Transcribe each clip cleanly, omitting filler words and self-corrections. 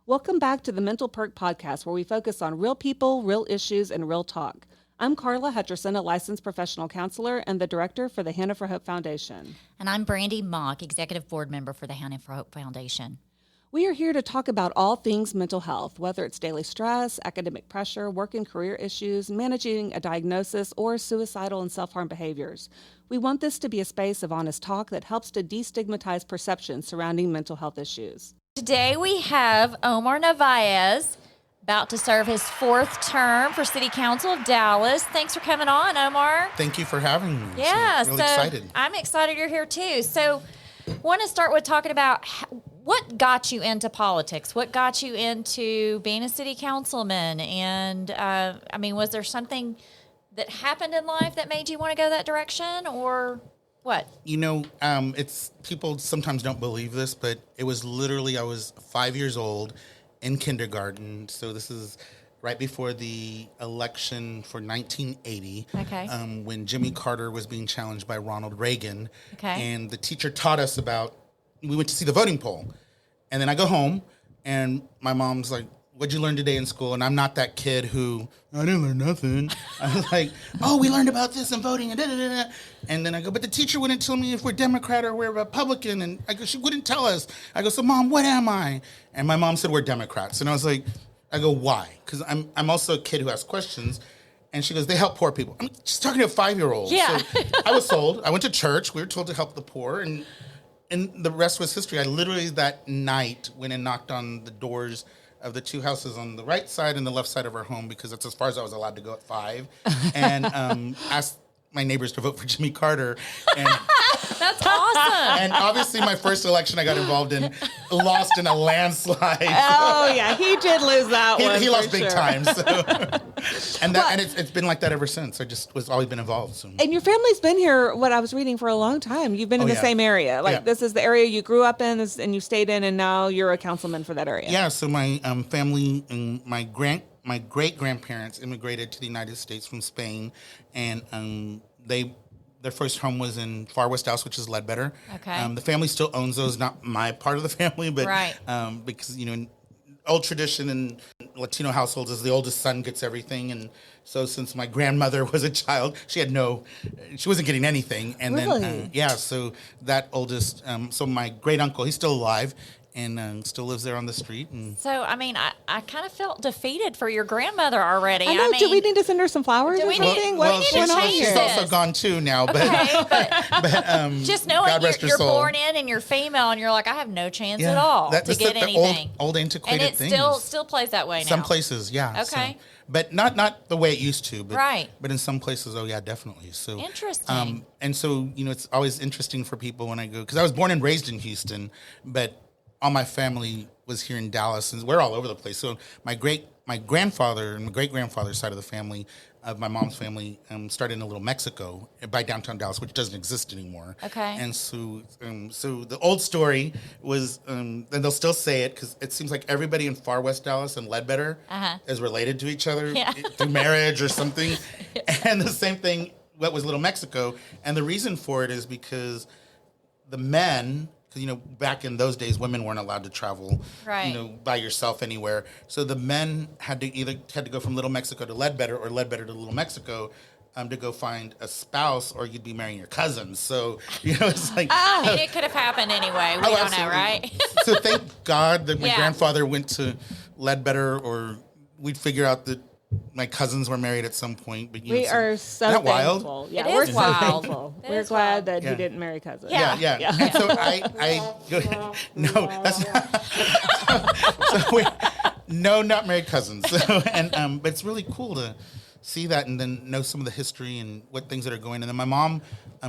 Welcome back to the Mental Perk podcast, where we focus on real people, real issues, and real talk. I'm Carla Hutcherson, a licensed professional counselor and the director for the Hannah for Hope Foundation. And I'm Brandy Mock, executive board member for the Hannah for Hope Foundation. We are here to talk about all things mental health, whether it's daily stress, academic pressure, work and career issues, managing a diagnosis, or suicidal and self-harm behaviors. We want this to be a space of honest talk that helps to destigmatize perceptions surrounding mental health issues. Today we have Omar Narvaez, about to serve his fourth term for City Council of Dallas. Thanks for coming on, Omar. Thank you for having me. Yeah, so really excited. I'm excited you're here too. So want to start with talking about what got you into politics? What got you into being a city councilman? And, was there something that happened in life that made you want to go that direction, or what? It's people sometimes don't believe this, but it was literally, I was 5 years old in kindergarten. So this is right before the election for 1980, when Jimmy Carter was being challenged by Ronald Reagan. And the teacher taught us we went to see the voting poll. And then I go home, and my mom's like, what'd you learn today in school? And I'm not that kid who, I didn't learn nothing. I was like, oh, we learned about this and voting and da-da-da-da. And then I go, but the teacher wouldn't tell me if we're Democrat or we're Republican. And I go, she wouldn't tell us. I go, so Mom, what am I? And my mom said, we're Democrats. And I was like, I go, why? Because I'm also a kid who asks questions. And she goes, they help poor people. I'm just talking to a 5-year-old. Yeah. So I was told, I went to church. We were told to help the poor. And the rest was history. I literally that night went and knocked on the doors of the two houses on the right side and the left side of our home, because that's as far as I was allowed to go at 5, and asked my neighbors to vote for Jimmy Carter. And that's awesome. And obviously my first election I got involved in, lost in a landslide. Oh, yeah, he did lose that one. He lost big time. So. and it's been like that ever since. I just was always been involved. So. And your family's been here, what I was reading, for a long time. You've been in the same area. This is the area you grew up in and you stayed in, and now you're a councilman for that area. Yeah, so my family and my great-grandparents immigrated to the United States from Spain, and their first home was in Far West Dallas, which is Ledbetter. Okay. The family still owns those, not my part of the family, but because, old tradition in Latino households is the oldest son gets everything. And so since my grandmother was a child, she wasn't getting anything. And really? then, so that oldest, so my great uncle, he's still alive, and still lives there on the street. And so, I kind of felt defeated for your grandmother already. I know. Do we need to send her some flowers or something? She's also gone too now. But, just knowing you're born in and you're female and you're like, I have no chance at all to get anything. Old antiquated thing. And it still plays that way now. Some places, yeah. Okay. So, but not the way it used to. But, right. But in some places, oh yeah, definitely. So interesting. And so, it's always interesting for people when I go, because I was born and raised in Houston, but all my family was here in Dallas, and we're all over the place. So my grandfather and my great-grandfather's side of the family, of my mom's family, started in Little Mexico by downtown Dallas, which doesn't exist anymore. Okay. And so the old story was, and they'll still say it, because it seems like everybody in Far West Dallas and Ledbetter is related to each other through marriage or something. And the same thing, what was Little Mexico. And the reason for it is because the men, because, back in those days, women weren't allowed to travel, by yourself anywhere. So the men had to go from Little Mexico to Ledbetter, or Ledbetter to Little Mexico, to go find a spouse, or you'd be marrying your cousins. So, it's like... it could have happened anyway. We don't know, right? So thank God that my grandfather went to Ledbetter, or we'd figure out that my cousins were married at some point. But we are so thankful. Wild? Yeah, it we're is wild. So thankful. We're glad that he didn't marry cousins. Yeah. And so I go, no, that's not, not married cousins. So, but it's really cool to see that and then know some of the history and what things that are going. And then my mom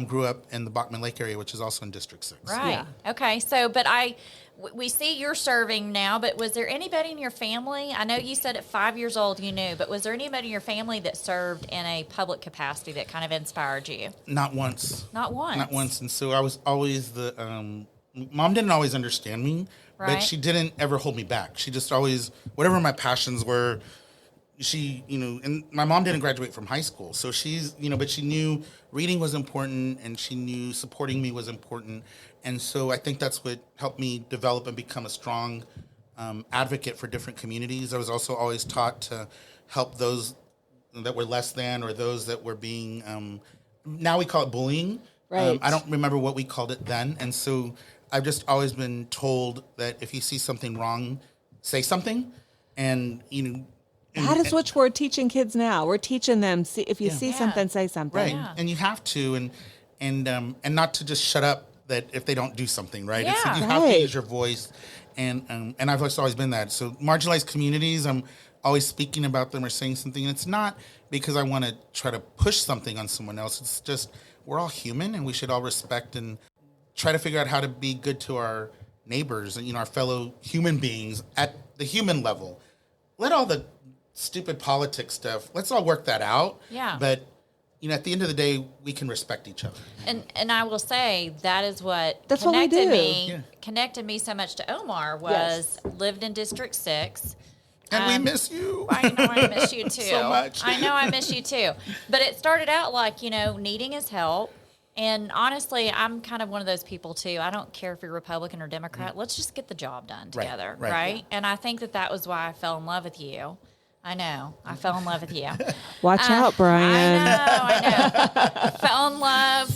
grew up in the Bachman Lake area, which is also in District 6. Right. Yeah. Okay. So, we see you're serving now, but was there anybody in your family? I know you said at 5 years old you knew, but was there anybody in your family that served in a public capacity that kind of inspired you? Not once. Not once? Not once. And so I was always Mom didn't always understand me, but she didn't ever hold me back. She just always, whatever my passions were, and my mom didn't graduate from high school. So but she knew reading was important, and she knew supporting me was important. And so I think that's what helped me develop and become a strong advocate for different communities. I was also always taught to help those that were less than, or those that were being, now we call it bullying. Right. I don't remember what we called it then. And so I've just always been told that if you see something wrong, say something. And, That is what we're teaching kids now. We're teaching them, if you see Yeah. something, say something. right. Yeah. And you have to, and not to just shut up that if they don't do something, right? It's, Yeah. you have to Right. use your voice. And I've always been that. So marginalized communities, I'm always speaking about them or saying something. And it's not because I want to try to push something on someone else. It's just, we're all human and we should all respect and try to figure out how to be good to our neighbors and, our fellow human beings at the human level. Let all the stupid politics stuff, let's all work that out. Yeah. But, at the end of the day, we can respect each other. And I will say that is what That's what we connected do. me Yeah. connected me so much to Omar Yes. was lived in District 6. And we miss you. I know I miss you too. So much. I know I miss you too. But it started out like, needing his help. And honestly, I'm kind of one of those people too. I don't care if you're Republican or Democrat. Let's just get the job done Right, together, right. right? And I think that was why I fell in love with you. I know. I fell in love with you. Watch out, Brian. I know. Fell in love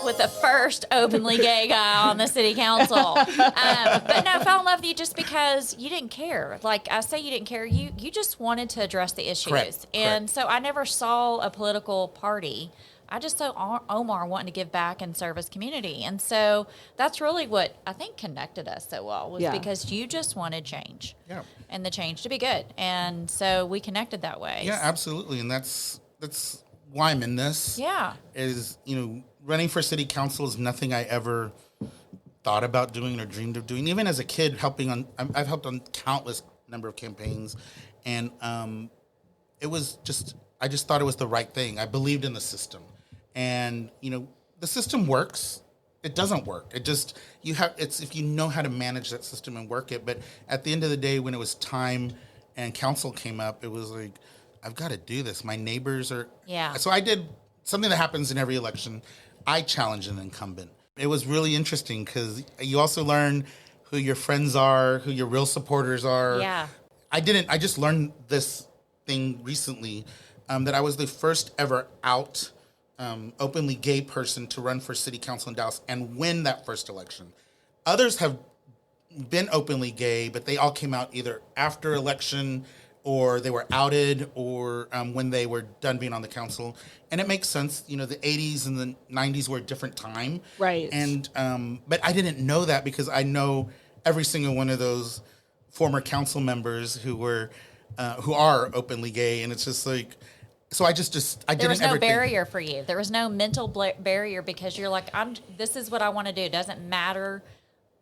with the first openly gay guy on the city council. But no, fell in love with you just because you didn't care. Like I say, you didn't care. You just wanted to address the issues. Correct. And Correct. so I never saw a political party. I just saw Omar wanting to give back and serve his community. And so that's really what I think connected us so well was Yeah. because you just wanted change. Yeah. And the change to be good. And so we connected that way. Yeah, absolutely. And that's why I'm in this. Yeah. Is, running for city council is nothing I ever thought about doing or dreamed of doing. Even as a kid, I've helped on countless number of campaigns. And it was I just thought it was the right thing. I believed in the system. And, the system works. It doesn't work. It's if you know how to manage that system and work it. But at the end of the day, when it was time and council came up, it was like, I've got to do this. My neighbors are. Yeah. So I did something that happens in every election. I challenged an incumbent. It was really interesting because you also learn who your friends are, who your real supporters are. Yeah. I just learned this thing recently that I was the first ever out openly gay person to run for city council in Dallas and win that first election. Others have been openly gay, but they all came out either after election or they were outed or when they were done being on the council. And it makes sense. The 80s and the 90s were a different time. Right. And but I didn't know that because I know every single one of those former council members who are openly gay. And it's just like, so I didn't There was no ever think- barrier for you. There was no mental barrier because you're like, this is what I want to do. It doesn't matter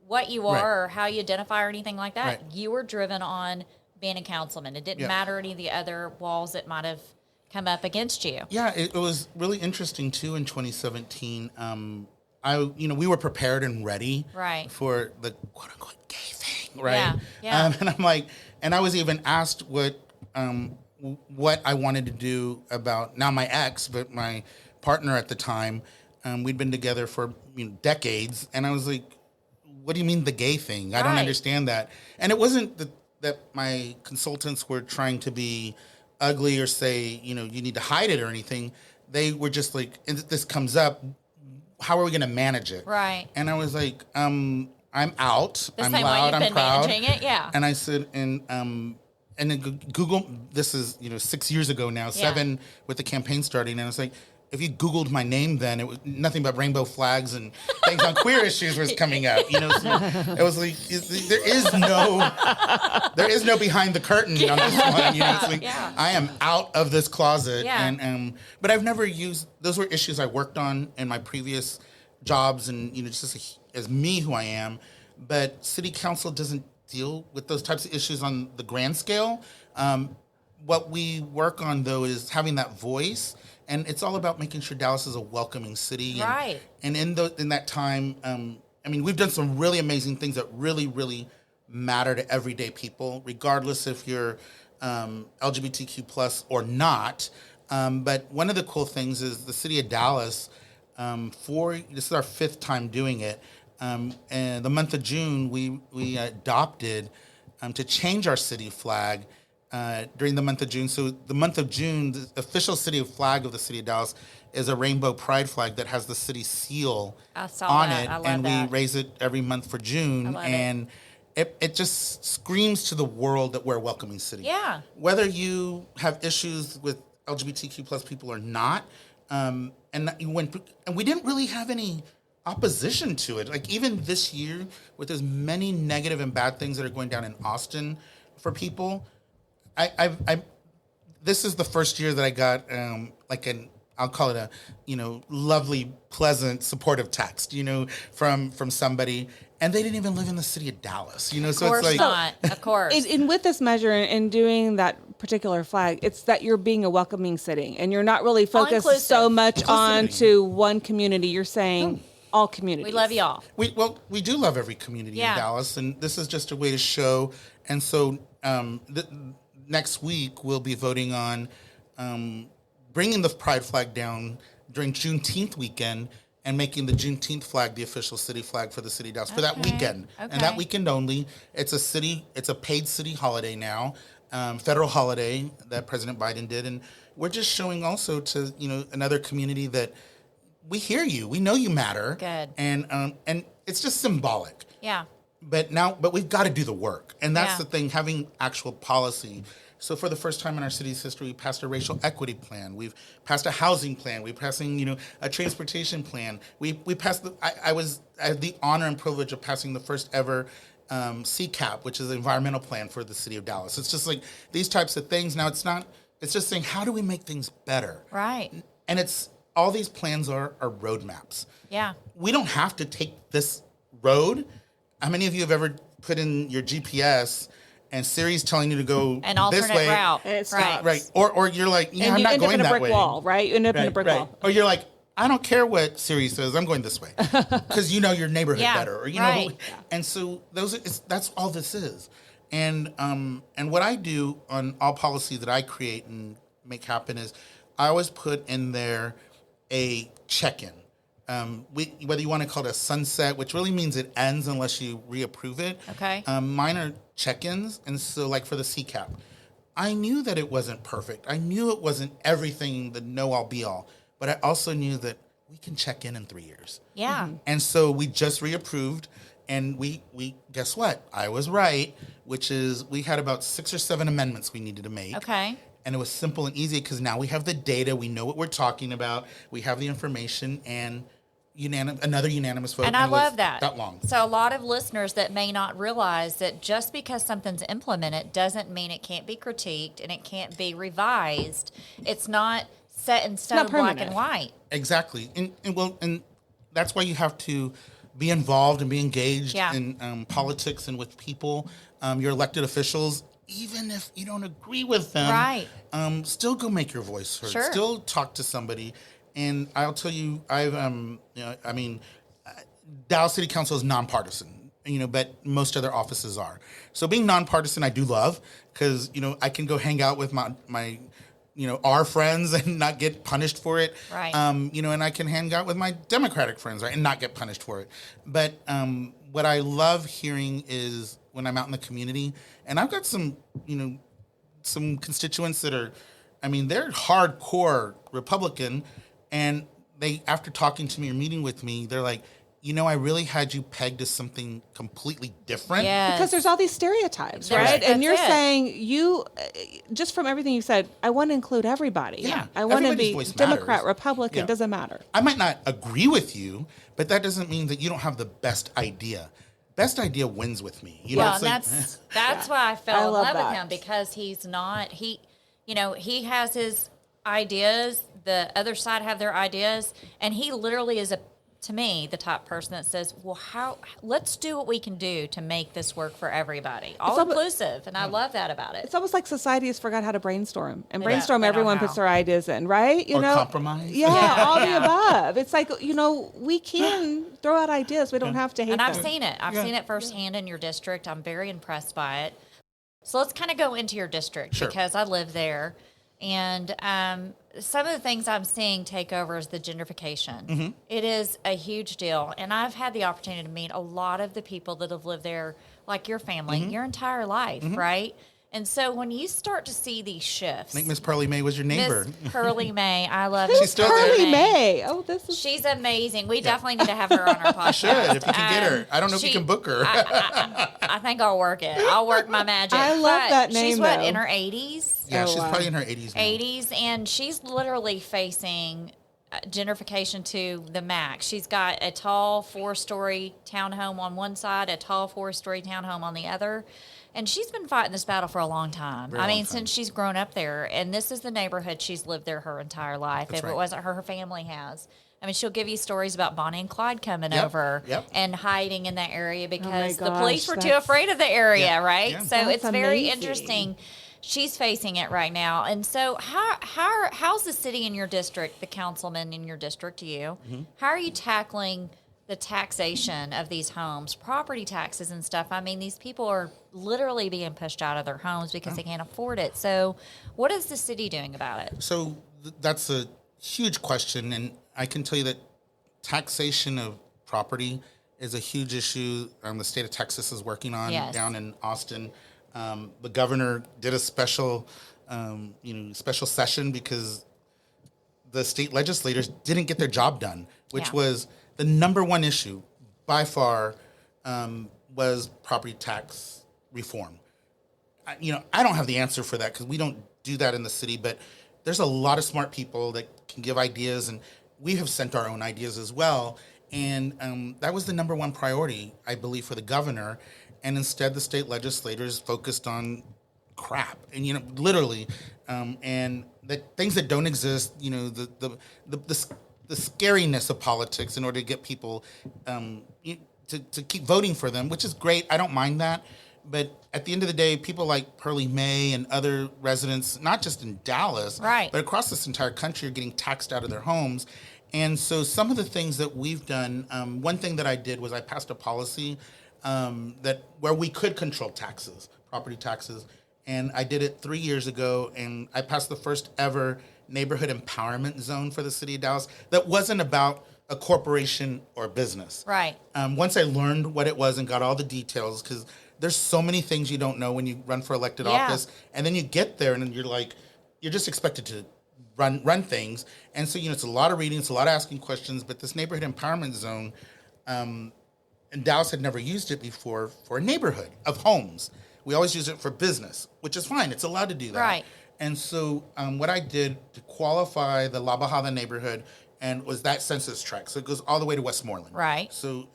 what you are Right. or how you identify or anything like that. Right. You were driven on being a councilman. It didn't Yeah. matter any of the other walls that might have come up against you. Yeah, it was really interesting too in 2017. We were prepared and ready Right. for the quote unquote gay thing, right? Yeah. And I'm like, and I was even asked what I wanted to do about now my ex, but my partner at the time. We'd been together for decades, and I was like, "What do you mean the gay thing? I don't Right. understand that." And it wasn't that my consultants were trying to be ugly or say, you need to hide it or anything. They were just like, this comes up. How are we going to manage it? Right. And I was like, I'm out. The I'm same way loud. you've I'm been proud. managing it, yeah. And I said, and then Google, this is, 6 years ago now, 7 with the campaign starting. And I was like, if you Googled my name then, it was nothing but rainbow flags and things on queer issues was coming up. So it was like, there is no behind the curtain on this one. It's like, Yeah. I am out of this closet. Yeah. And but I've never used, those were issues I worked on in my previous jobs and, just as me who I am. But city council doesn't deal with those types of issues on the grand scale. What we work on, though, is having that voice. And it's all about making sure Dallas is a welcoming city. Right. And in that time, we've done some really amazing things that really, really matter to everyday people, regardless if you're LGBTQ plus or not. But one of the cool things is the city of Dallas, this is our 5th time doing it. And the month of June, we adopted to change our city flag during the month of June. So the month of June, the official city flag of the city of Dallas is a rainbow pride flag that has the city seal I saw on that. it, I love and that. we raise it every month for June. I love and it just screams to the world that we're a welcoming city. Yeah. Whether you have issues with LGBTQ plus people or not, and we didn't really have any opposition to it. Like even this year, with as many negative and bad things that are going down in Austin for people, I this is the first year that I got I'll call it a lovely, pleasant, supportive text from somebody, and they didn't even live in the city of Dallas. So Of course it's like not. Of course. And with this measure and doing that particular flag, it's that you're being a welcoming city, and you're not really focused inclusive. so much on Inclusivity. to one community. You're saying all communities. We love y'all. We do love every community Yeah. in Dallas, and this is just a way to show. And so next week we'll be voting on bringing the pride flag down during Juneteenth weekend and making the Juneteenth flag the official city flag for the city of Dallas for that Okay. weekend. And Okay. that weekend only. It's a paid city holiday now, federal holiday that President Biden did. And we're just showing also to, another community that we hear you. We know you matter. Good. And it's just symbolic. Yeah. But we've got to do the work. And that's Yeah. the thing, having actual policy. So for the first time in our city's history, we passed a racial equity plan. We've passed a housing plan. We're passing, a transportation plan. We passed I had the honor and privilege of passing the first ever CCAP, which is an environmental plan for the city of Dallas. It's just like these types of things. Now it's just saying, how do we make things better? Right. And all these plans are roadmaps. Yeah. We don't have to take this road. How many of you have ever put in your GPS and Siri's telling you to go An this alternate way? route. And it Right. stops. Right. Or you're like, And I'm you not end up going in a that brick way. wall, right? You end up in a brick wall. Or you're like, I don't care what Siri says. I'm going this way because you know your neighborhood Yeah, better. Or right. And so that's all this is. And what I do on all policy that I create and make happen is I always put in there a check-in. Whether you want to call it a sunset, which really means it ends unless you reapprove it. Okay. Mine are check-ins, and so like for the CCAP, I knew that it wasn't perfect. I knew it wasn't everything, the know-all, be-all, but I also knew that we can check in 3 years. Yeah. And so we just reapproved, and we guess what? I was right, which is we had about 6 or 7 amendments we needed to make. Okay. And it was simple and easy because now we have the data, we know what we're talking about, we have the information, and another unanimous vote. And I it was love that. That long. So a lot of listeners that may not realize that just because something's implemented doesn't mean it can't be critiqued and it can't be revised. It's not set in stone, not black permanent. and white. Exactly. And that's why you have to be involved and be engaged Yeah. in politics and with people, your elected officials, even if you don't agree with them. Right. Still go make your voice heard. Sure. Still talk to somebody. And I'll tell you, Dallas City Council is nonpartisan, but most other offices are. So being nonpartisan, I do love because, I can go hang out with my our friends and not get punished for it. Right. And I can hang out with my Democratic friends, right, and not get punished for it. But what I love hearing is when I'm out in the community, and I've got some constituents that are, they're hardcore Republican, and they, after talking to me or meeting with me, they're like, I really had you pegged as something completely different. Yes. Because there's all these stereotypes, There's- right? And that's you're it. saying just from everything you said, I want to include everybody. Yeah. I want to Everybody's be voice Democrat, matters. Republican, Yeah. doesn't matter. I might not agree with you, but that doesn't mean that you don't have the best idea. Best idea wins with me. Well, it's and that's why I I fell in love love with that. him, because he's not he has his ideas, the other side have their ideas, and he literally is to me the type person that says, well, let's do what we can do to make this work for everybody, all inclusive, and I love that about it. It's almost like society has forgot how to brainstorm. And They brainstorm, don't know everyone how. puts their ideas in, right? Or compromise. Yeah, all Yeah. the above. It's like, we can throw out ideas. We don't have to hate And I've them. seen it. I've seen it firsthand in your district. I'm very impressed by it. So let's kind of go into your district Sure. because I live there. And some of the things I'm seeing take over is the gentrification. Mm-hmm. It is a huge deal. And I've had the opportunity to meet a lot of the people that have lived there like your family, your entire life, right? And so when you start to see these shifts, I think Miss Pearly May was your neighbor. Miss Pearly May, I love She's Miss still there. Pearly May. Oh, this is She's amazing. We definitely need to have her on our podcast. Should, if you can get her. I don't know if you can book her. I think I'll work it. I'll work my magic. I love But that name, She's what, though. in her 80s? Yeah, Oh, she's wow. probably in her 80s now. 80s, and she's literally facing gentrification to the max. She's got a tall 4-story townhome on one side, a tall 4-story townhome on the other. And she's been fighting this battle for a long time. Very long time. Since she's grown up there. And this is the neighborhood she's lived there her entire life. That's If right. it wasn't her, her family has. I mean, she'll give you stories about Bonnie and Clyde coming Yep, over yep. and hiding in that area because the gosh, police were too that's- afraid of the area, Yeah, right? yeah. So That's it's very amazing. interesting. She's facing it right now. And so how's the city in your district, the councilman in your district, you, how are you tackling the taxation of these homes, property taxes and stuff? I mean, these people are literally being pushed out of their homes because they can't afford it. So what is the city doing about it? So that's a huge question, and I can tell you that taxation of property is a huge issue the state of Texas is working on Yes. down in Austin. The governor did a special session because the state legislators didn't get their job done, which Yeah. was the number one issue by far, was property tax reform. I don't have the answer for that because we don't do that in the city, but there's a lot of smart people that can give ideas, and we have sent our own ideas as well. And that was the number one priority, I believe, for the governor. And instead, the state legislators focused on crap, and literally, and that things that don't exist. The scariness of politics in order to get people to keep voting for them, which is great. I don't mind that. But at the end of the day, people like Pearly May and other residents, not just in Dallas, Right. but across this entire country, are getting taxed out of their homes. And so some of the things that we've done, one thing that I did was I passed a policy where we could control taxes, property taxes. And I did it 3 years ago, and I passed the first ever neighborhood empowerment zone for the city of Dallas that wasn't about a corporation or business. Right. Once I learned what it was and got all the details, because there's so many things you don't know when you run for elected Yeah. office, and then you get there and then you're just expected to run things. And so, it's a lot of reading, it's a lot of asking questions, but this neighborhood empowerment zone, and Dallas had never used it before for a neighborhood of homes. We always use it for business, which is fine. It's allowed to do that. Right. And so what I did to qualify the La Bajada neighborhood and was that census tract. So it goes all the way to Westmoreland. Right. So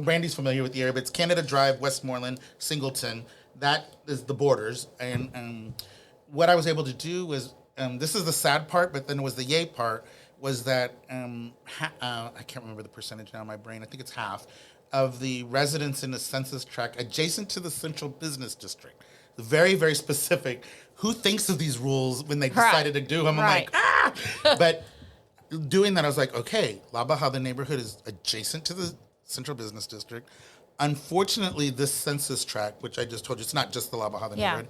Brandy's familiar with the area, but it's Canada Drive, Westmoreland, Singleton. That is the borders. And what I was able to do was, this is the sad part, but then it was the yay part, was that I can't remember the percentage now in my brain. I think it's half of the residents in the census tract adjacent to the central business district. Very, very specific. Who thinks of these rules when they decided to do them? I'm Right. like, But doing that, I was like, okay, La Bajada neighborhood is adjacent to the central business district. Unfortunately, this census tract, which I just told you, it's not just the La Bajada Yeah.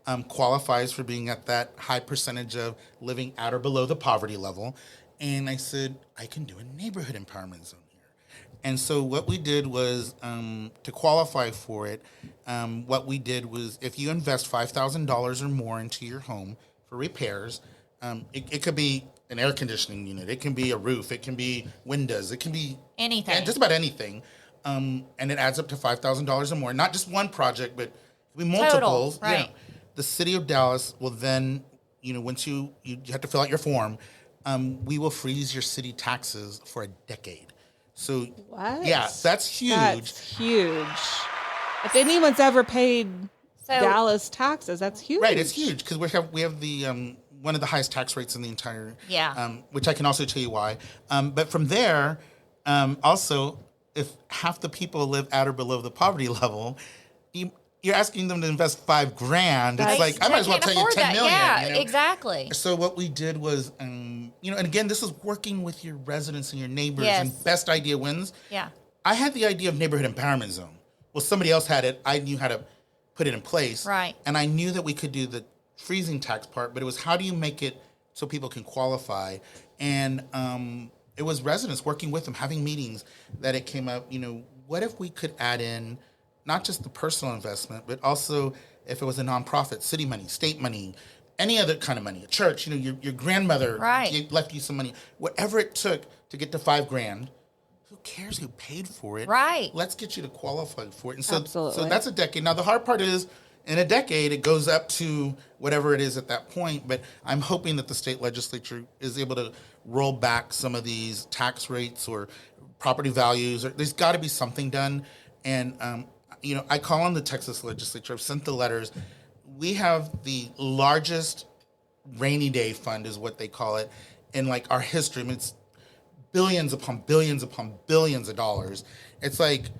neighborhood, qualifies for being at that high percentage of living at or below the poverty level. And I said, I can do a neighborhood empowerment zone here. And so what we did was, to qualify for it, what we did was if you invest $5,000 or more into your home for repairs, it could be an air conditioning unit, it can be a roof, it can be windows, it can be Anything. just about anything. And it adds up to $5,000 or more. Not just one project, but it could be multiples. Total, right. The city of Dallas will then, once you have to fill out your form, we will freeze your city taxes for a decade. So, What? yeah, that's huge. That's huge. If anyone's ever paid So- Dallas taxes, that's huge. Right, it's huge because we have the one of the highest tax rates in the entire. Yeah. Which I can also tell you why. But from there, also, if half the people live at or below the poverty level, you're asking them to invest $5,000. It's like I might as well tell you 10 million. Yeah, exactly. So what we did was, and again, this is working with your residents and your neighbors, Yes. and best idea wins. Yeah. I had the idea of neighborhood empowerment zone. Well, somebody else had it. I knew how to put it in place. Right. And I knew that we could do the freezing tax part, but it was how do you make it so people can qualify? And it was residents working with them, having meetings that it came up, what if we could add in not just the personal investment, but also if it was a nonprofit, city money, state money, any other kind of money, a church, your grandmother left you some money, whatever it took to get to $5,000. Who cares who paid for it? Right. Let's get you to qualify for it. And so, Absolutely. so that's a decade. Now, the hard part is in a decade, it goes up to whatever it is at that point. But I'm hoping that the state legislature is able to roll back some of these tax rates or property values. Or there's got to be something done. And, I call on the Texas legislature. I've sent the letters. We have the largest rainy day fund is what they call it in like our history. I mean, it's billions upon billions upon billions of dollars. It's like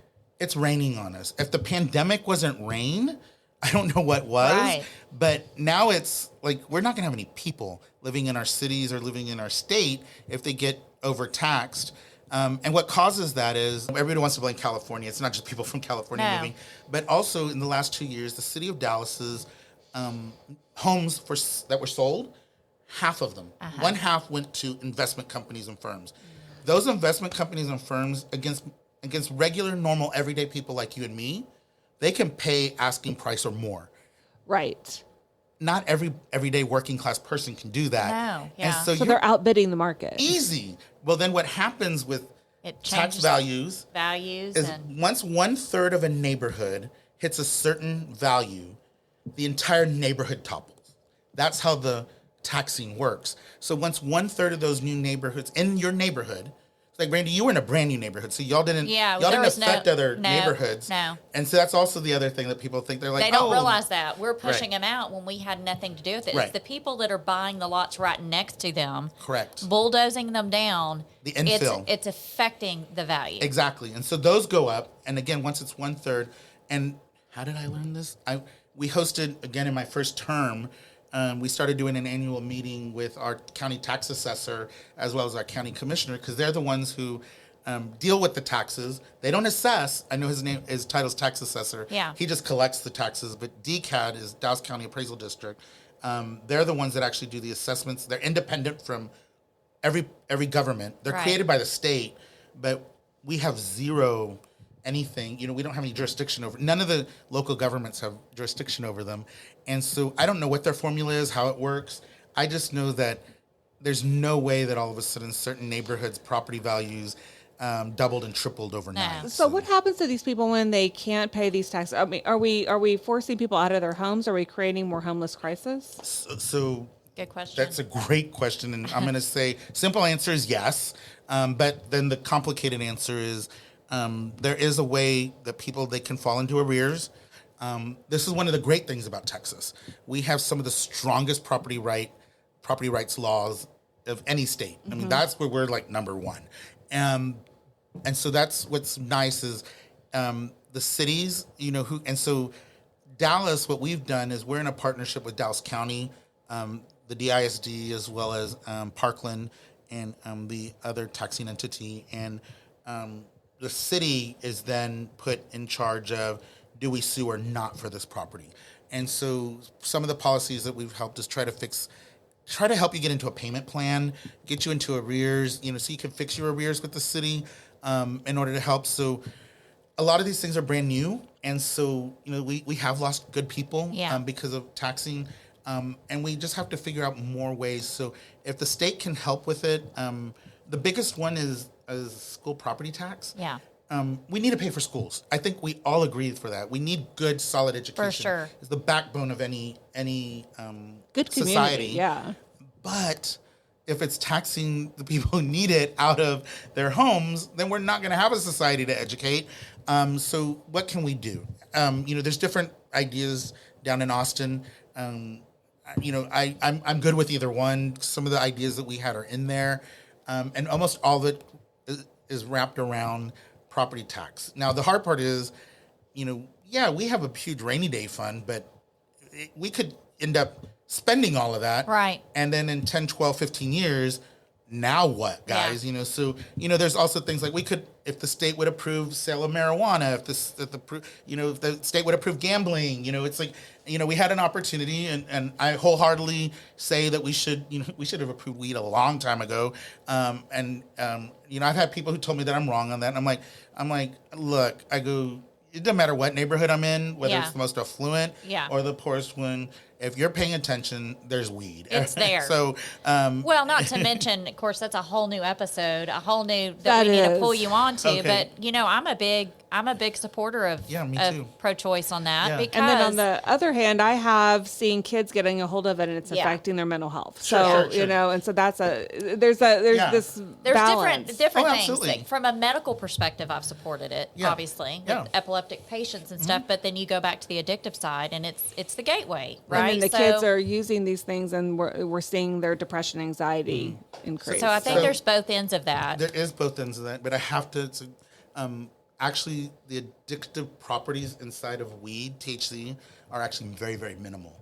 it's raining on us. If the pandemic wasn't rain, I don't know what was. Right. But now it's like we're not going to have any people living in our cities or living in our state if they get overtaxed. And what causes that is everybody wants to blame California. It's not just people from California moving, but also in the last 2 years, the city of Dallas's homes that were sold, half of them, one half went to investment companies and firms. Those investment companies and firms against regular, normal, everyday people like you and me, they can pay asking price or more. Right. Not everyday working class person can do that. No, yeah. And So they're outbidding the market. easy. Well, then what happens with It tax changes values is and once 1/3 of a neighborhood hits a certain value, the entire neighborhood topples. That's how the taxing works. So once 1/3 of those new neighborhoods in your neighborhood, it's like Brandy, you were in a brand new neighborhood, so y'all didn't affect other neighborhoods. No. And so that's also the other thing that people think. They're like, they don't realize that we're pushing Right. them out when we had nothing to do with it. Right. It's the people that are buying the lots right next to them, Correct. bulldozing them down. The infill. It's affecting the value. Exactly. And so those go up. And again, once it's 1/3. And how did I learn this? We hosted, again, in my first term, we started doing an annual meeting with our county tax assessor as well as our county commissioner because they're the ones who deal with the taxes. They don't assess. I know his title's tax assessor. Yeah. He just collects the taxes. But DCAD is Dallas County Appraisal District. They're the ones that actually do the assessments. They're independent from every government. They're Right. created by the state, but we have zero anything. We don't have any jurisdiction over. None of the local governments have jurisdiction over them, and so I don't know what their formula is, how it works. I just know that there's no way that all of a sudden certain neighborhoods' property values doubled and tripled overnight. No. So what happens to these people when they can't pay these taxes? I mean, are we forcing people out of their homes? Are we creating more homeless crisis? So Good question. that's a great question, and I'm going to say simple answer is yes, but then the complicated answer is there is a way that they can fall into arrears. This is one of the great things about Texas. We have some of the strongest property rights laws of any state. I mean, that's where we're like number one. And so that's what's nice is the cities, and so Dallas, what we've done is we're in a partnership with Dallas County, the DISD, as well as Parkland and the other taxing entity. And the city is then put in charge of, do we sue or not for this property? And so some of the policies that we've helped is try to help you get into a payment plan, get you into arrears, so you can fix your arrears with the city in order to help. So a lot of these things are brand new. And so, we have lost good people because of taxing. And we just have to figure out more ways. So if the state can help with it, the biggest one is school property tax. Yeah. We need to pay for schools. I think we all agree for that. We need good, solid education. For sure. It's the backbone of any Good community, society. yeah. But if it's taxing the people who need it out of their homes, then we're not going to have a society to educate. So what can we do? There's different ideas down in Austin. I'm good with either one. Some of the ideas that we had are in there, and almost all of it is wrapped around property tax. Now, the hard part is, we have a huge rainy day fund, but we could end up spending all of that. Right. And then in 10, 12, 15 years, now what, guys? Yeah. So, there's also things like we could, if the state would approve sale of marijuana, if the state would approve gambling, it's like, we had an opportunity, and I wholeheartedly say that we should have approved weed a long time ago. I've had people who told me that I'm wrong on that. And I'm like, look, I go, it doesn't matter what neighborhood I'm in, whether Yeah. it's the most affluent Yeah. or the poorest one. If you're paying attention, there's weed. It's there. So, Well, not to mention, of course, that's a whole new episode, a whole new that That we need to is. pull you on to. Okay. But I'm a big supporter of Yeah, me too. pro-choice on that Yeah. because And then on the other hand, I have seen kids getting a hold of it and it's Yeah. affecting their mental health. Sure, So, sure, sure. and so there's Yeah. this there's balance. different Oh, things. absolutely. Like, from a medical perspective, I've supported it, Yeah. obviously, Yeah. with epileptic patients and stuff. But then you go back to the addictive side, and it's the gateway, right? And then the So- kids are using these things and we're seeing their depression, anxiety increase. So I think So- there's both ends of that. there is both ends of that, but I have to. Actually, the addictive properties inside of weed, THC, are actually very, very minimal.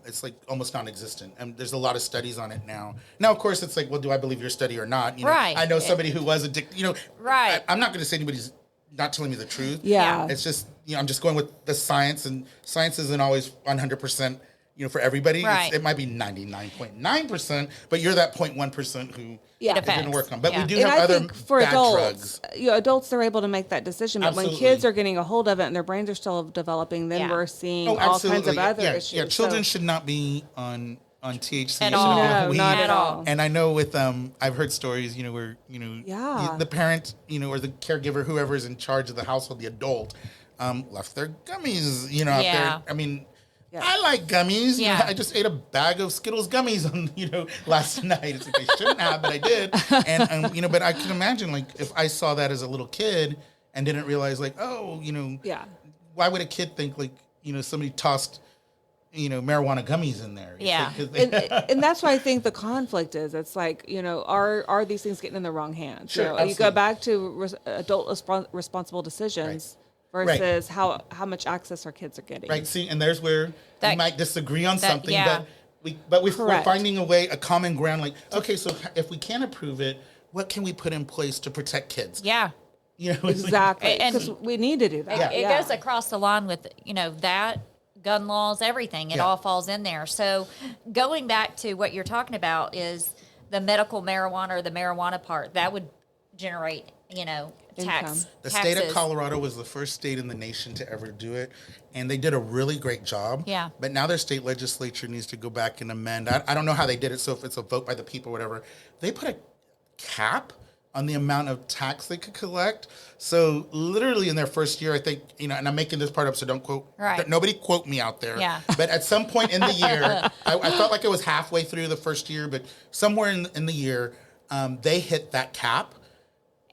It's like almost non-existent, and there's a lot of studies on it now. Now, of course, it's like, well, do I believe your study or not? You know, Right. I know somebody who was addicted. Right. I'm not going to say anybody's not telling me the truth. Yeah. It's just I'm just going with the science, and science isn't always 100%. For everybody, Right. it might be 99.9%, but you're that 0.1% who Yeah. It it didn't affects. work on. But Yeah. we do And have I other think for bad adults, drugs. adults they're able to make that decision. But when Absolutely. kids are getting a hold of it and their brains are still developing, then Yeah. we're seeing Oh, all absolutely. kinds of other yeah, issues. Yeah, children So- should not be on THC. At They should all. be on No, weed. not at all. And I know with I've heard stories, where Yeah. the parent, or the caregiver, whoever's in charge of the household, the adult, left their gummies, out Yeah. there. I mean. Yeah. I like gummies. Yeah. I just ate a bag of Skittles gummies on, last night. It's like I shouldn't have, but I did. And but I can imagine, like, if I saw that as a little kid and didn't realize, like, oh, Yeah. why would a kid think, like, somebody tossed, marijuana gummies in there? It's Yeah. like, 'cause they- and that's why I think the conflict is. It's like are these things getting in the wrong hands? Sure, You go absolutely. back to adult responsible decisions versus how much access our kids are getting. right. See, and there's where That- we might disagree on that- something, yeah. but we're Correct. finding a way, a common ground. Like, okay, so if we can't approve it, what can we put in place to protect kids? Yeah. It's like- Exactly, And- because we need to do that. It goes across the line with, that, gun laws, everything. It Yeah. all falls in there. So going back to what you're talking about is the medical marijuana or the marijuana part. That would generate, tax. Income. The state of taxes. Colorado was the first state in the nation to ever do it, and they did a really great job. Yeah. But now their state legislature needs to go back and amend. I don't know how they did it, so if it's a vote by the people or whatever, they put a cap on the amount of tax they could collect. So literally in their first year, I think, and I'm making this part up, so don't quote, Right. nobody quote me out there. Yeah. But at some point in the year, I felt like it was halfway through the first year, but somewhere in the year, they hit that cap.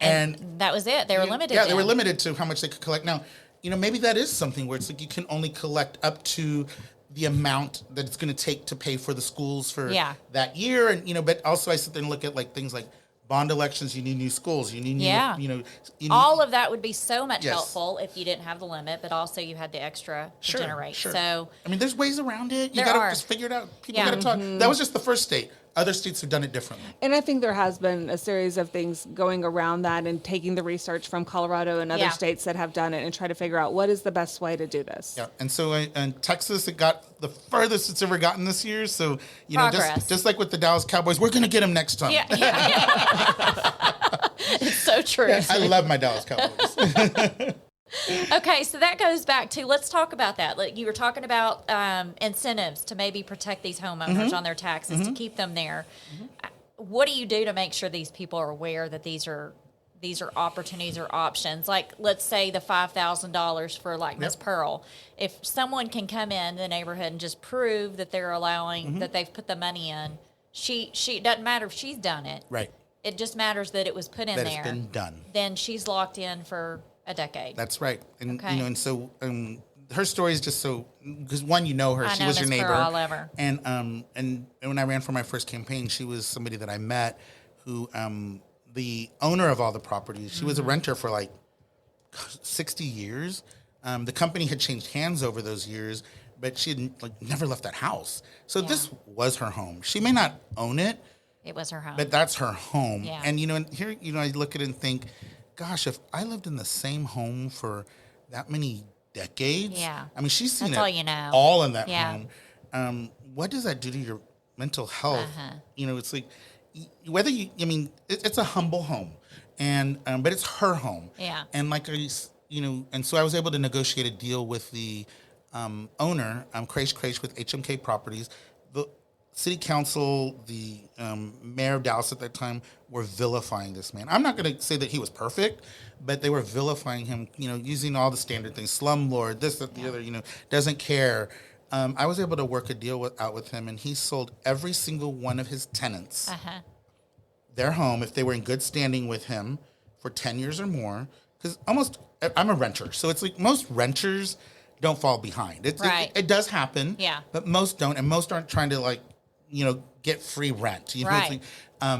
And that was it. They were limited. Yeah, they were then. limited to how much they could collect. Now, maybe that is something where it's like you can only collect up to the amount that it's going to take to pay for the schools for Yeah. that year. And, but also I sit there and look at like things like bond elections. You need new schools. You need new, Yeah. you need, All of that would be so much Yes. helpful if you didn't have the limit, but also you had the extra to Sure, generate. sure. So I mean, there's ways around it. You There got to are. just figure it out. People Yeah. got to talk. That was just the first state. Other states have done it differently. And I think there has been a series of things going around that and taking the research from Colorado and other Yeah. states that have done it and try to figure out what is the best way to do this. Yeah, and so in Texas, it got the furthest it's ever gotten this year. So Progress. just like with the Dallas Cowboys, we're going to get them next time. it's so true. I love my Dallas Cowboys. Okay, so that goes back to, let's talk about that. Like you were talking about incentives to maybe protect these homeowners on their taxes to keep them there. What do you do to make sure these people are aware that these are opportunities or options? Like, let's say the $5,000 for like Miss Yep. Pearl. If someone can come in the neighborhood and just prove that they're allowing that they've put the money in, she it doesn't matter if she's done it. Right. It just matters that it was put in That there. it's been done. Then she's locked in for a decade. That's right. And Okay. and so her story is just so, because one, you know her, I she know was your Miss neighbor. Pearl, I love her. And when I ran for my first campaign, she was somebody that I met who the owner of all the properties, she was a renter for like 60 years. The company had changed hands over those years, but she had like never left that house. So this was her home. She may not own it, It was her home. but that's her home. Yeah. And and here, I look at it and think, gosh, if I lived in the same home for that many decades, Yeah. I mean, she's seen That's it all you know. all in that Yeah. home. What does that do to your mental health? Uh-huh. It's like whether it's a humble home, and but it's her home. Yeah. And like and so I was able to negotiate a deal with the owner, Crash with HMK Properties. The city council, the mayor of Dallas at that time were vilifying this man. I'm not going to say that he was perfect, but they were vilifying him, using all the standard things, slumlord, this, that, the other, doesn't care. I was able to work a deal out with him, and he sold every single one of his tenants their home, if they were in good standing with him, for 10 years or more. Because I'm a renter, so it's like most renters don't fall behind. It does happen, but most don't, and most aren't trying to get free rent. Right.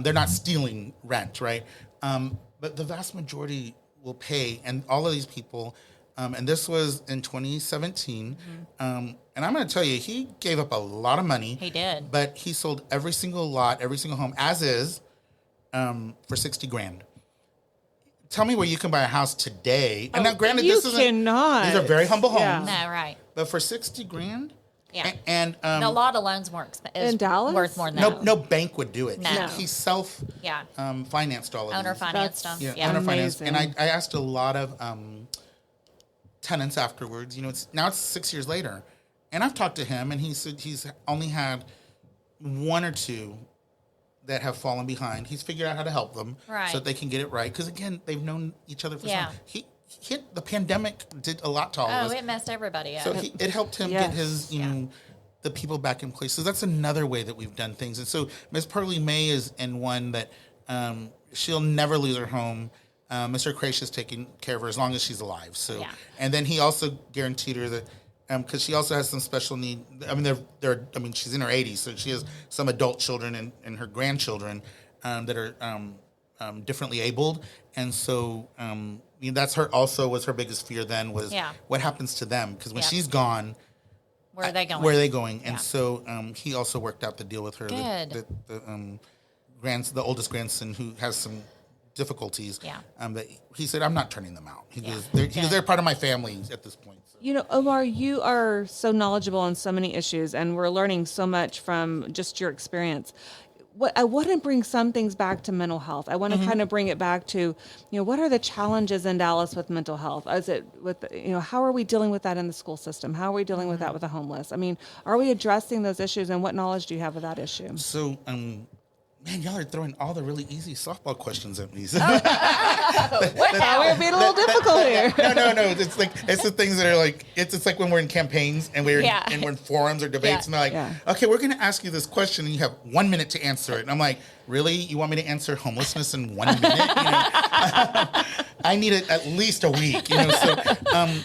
They're not stealing rent, right? But the vast majority will pay, and all of these people, and this was in 2017. And I'm going to tell you, he gave up a lot of money. He did, but he sold every single lot, every single home, as is, for $60,000. Tell me where you can buy a house today. And now, granted, this cannot. These are very humble homes. No, right. But for $60,000, and a lot of loans weren't in Dallas worth more than that. No bank would do it. No. He self financed all of owner these. financed them. Owner financed. And I asked a lot of tenants afterwards. It's 6 years later, and I've talked to him, and he said he's only had one or two that have fallen behind. He's figured out how to help them so that they can get it right. Because again, they've known each other for so long. The pandemic did a lot to all of us. Oh, it messed everybody up. So it helped him get his, the people back in place. So that's another way that we've done things. And so Ms. Pearlie May is in one that she'll never lose her home. Mr. Crash is taking care of her as long as she's alive. So, and then he also guaranteed her that, because she also has some special need. I mean, she's in her 80s, so she has some adult children and her grandchildren that are differently abled, and so that's was her biggest fear. Then was what happens to them, because when she's gone, where are they going? Where are they going? And so he also worked out the deal with her. Good. The oldest grandson who has some difficulties. But he said, I'm not turning them out. He goes, they're part of my family at this point. So. Omar, you are so knowledgeable on so many issues, and we're learning so much from just your experience. I want to bring some things back to mental health. I want to kind of bring it back to, what are the challenges in Dallas with mental health? Is it with, how are we dealing with that in the school system? How are we dealing with that with the homeless? I mean, are we addressing those issues, and what knowledge do you have of that issue? So, man, y'all are throwing all the really easy softball questions at me. We're being a little difficult here. No. It's the things that are like, it's like when we're in campaigns and we're in forums or debates, and they're like, okay, we're going to ask you this question, and you have 1 minute to answer it. And I'm like, really? You want me to answer homelessness in 1 minute? I need it at least a week.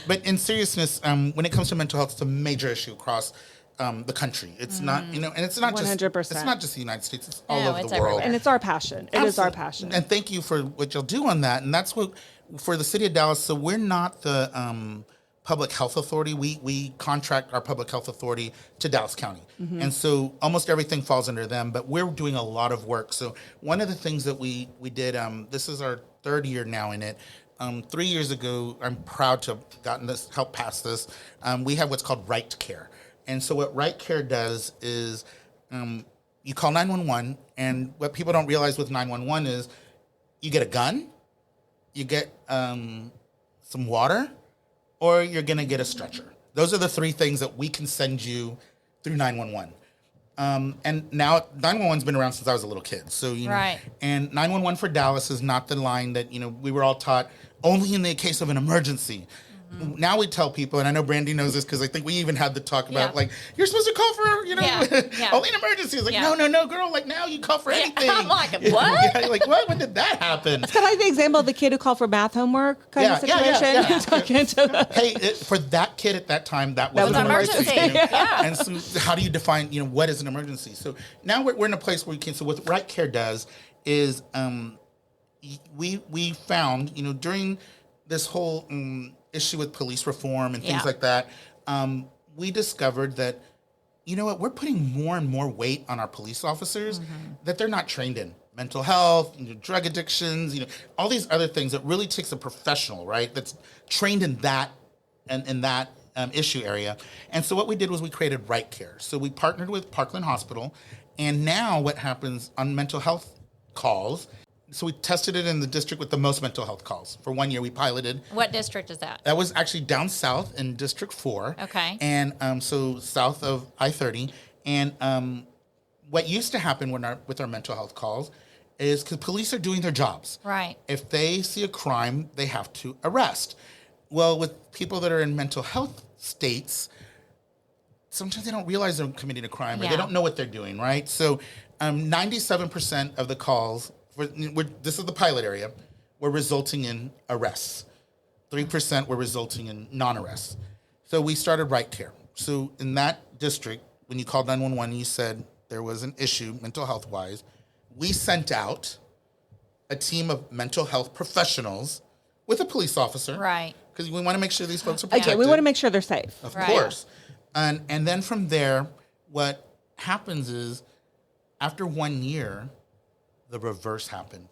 But in seriousness, when it comes to mental health, it's a major issue across the country. It's not, and it's not 100%. just, it's not just the United States, it's all over the world. Everywhere. And it's our passion. It is our passion. And thank you for what you'll do on that. And that's what, for the city of Dallas, so we're not the public health authority. We contract our public health authority to Dallas County. And so almost everything falls under them, but we're doing a lot of work. So one of the things that we did, this is our third year now in it. 3 years ago, I'm proud to have gotten this, help pass this. We have what's called Right Care. And so what Right Care does is you call 911, and what people don't realize with 911 is you get a gun, you get some water, or you're going to get a stretcher. Those are the three things that we can send you through 911. And now 911's been around since I was a little kid. So, and 911 for Dallas is not the line that, we were all taught only in the case of an emergency. Now we tell people, and I know Brandy knows this because I think we even had the talk about you're supposed to call for only an emergency. It's like no, girl. Like now you call for anything. I'm like, what? Like what? When did that happen? It's kind of like the example of the kid who called for math homework kind of situation. Hey, for that kid at that time, that was an emergency. And so, how do you define what is an emergency? So now we're in a place where we can. So what Right Care does is we found during this whole issue with police reform and things like that, we discovered that, we're putting more and more weight on our police officers that they're not trained in. Mental health, drug addictions, all these other things that really takes a professional, right, that's trained in that and in that issue area. And so what we did was we created Right Care. So we partnered with Parkland Hospital, and now what happens on mental health calls, So we tested it in the district with the most mental health calls. For 1 year, we piloted. What district is that? That was actually down south in District 4. Okay. And so south of I-30. And what used to happen with our mental health calls is because police are doing their jobs. Right. If they see a crime, they have to arrest. Well, with people that are in mental health states, sometimes they don't realize they're committing a crime or they don't know what they're doing, right? So 97% of the calls, this is the pilot area, were resulting in arrests. 3% were resulting in non-arrests. So we started Right Care. So in that district, when you called 911, you said there was an issue mental health-wise, we sent out a team of mental health professionals with a police officer. Right. Because we want to make sure these folks are protected. Okay, we want to make sure they're safe. Of course. And then from there, what happens is after 1 year, the reverse happened.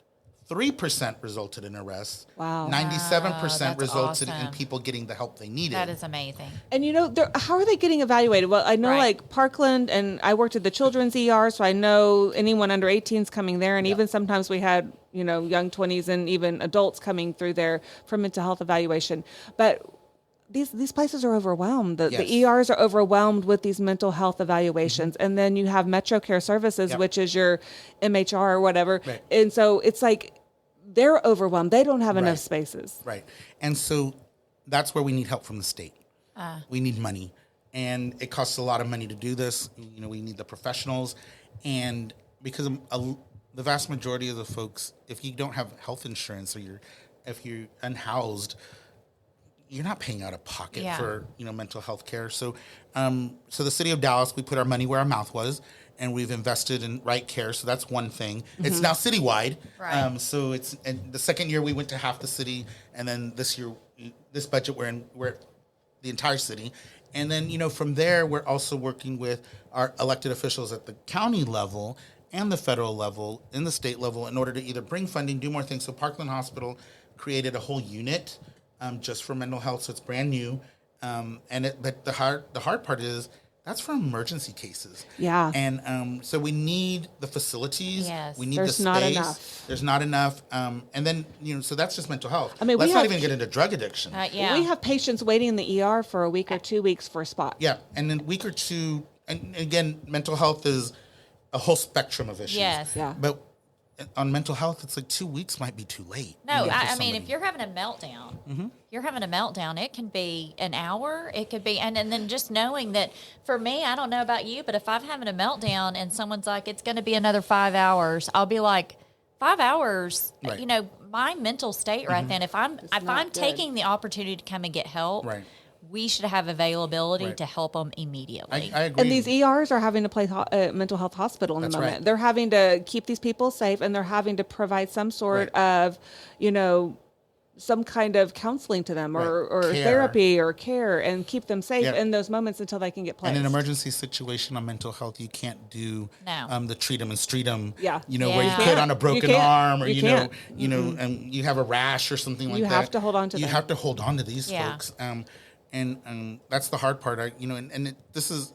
3% resulted in arrests. Wow. 97% that's resulted in awesome. people getting the help they needed. That is amazing. And how are they getting evaluated? Well, I know like Parkland, and I worked at the children's ER, so I know anyone under 18 is coming there, and even sometimes we had young 20s and even adults coming through there for mental health evaluation. But these places are overwhelmed. The ERs are overwhelmed with these mental health evaluations, and then you have Metro Care Services, which is your MHR or whatever, and so it's like they're overwhelmed. They don't have enough spaces. Right. And so that's where we need help from the state. We need money. And it costs a lot of money to do this. We need the professionals. And because the vast majority of the folks, if you don't have health insurance or if you're unhoused, you're not paying out of pocket for mental health care. So so the city of Dallas, we put our money where our mouth was. And we've invested in Right Care, so that's one thing. Mm-hmm. It's now citywide. Right. So and the second year we went to half the city, and then this year, this budget we're at the entire city. And then from there we're also working with our elected officials at the county level and the federal level, in the state level, in order to either bring funding, do more things. So Parkland Hospital created a whole unit just for mental health, so it's brand new. But the hard part is, that's for emergency cases. Yeah. And so we need the facilities. Yes. We need There's the space. not enough. There's not enough. And then, so that's just mental health. I mean, let's not even get into drug addiction. We have patients waiting in the ER for a week or 2 weeks for a spot. Yeah. And then a week or two, and again, mental health is a whole spectrum of issues. Yes. Yeah. But on mental health, it's like 2 weeks might be too late. No, I mean, if you're having a meltdown, it can be an hour. It could be, and then just knowing that, for me, I don't know about you, but if I'm having a meltdown and someone's like, it's going to be another 5 hours, I'll be like, 5 hours, Right. My mental state right then, if I'm taking the opportunity to come and get help, we should have availability to help them immediately. I agree. And these ERs are having to play mental health hospital in the moment. Right. They're having to keep these people safe, and they're having to provide some sort of, some kind of counseling to them or therapy or care, and keep them safe in those moments until they can get placed. In an emergency situation on mental health, you can't do the treat 'em and street 'em. Yeah. Where you put on a broken arm, or and you have a rash or something like that. You have to hold on to them. You have to hold on to these folks. And that's the hard part. This is,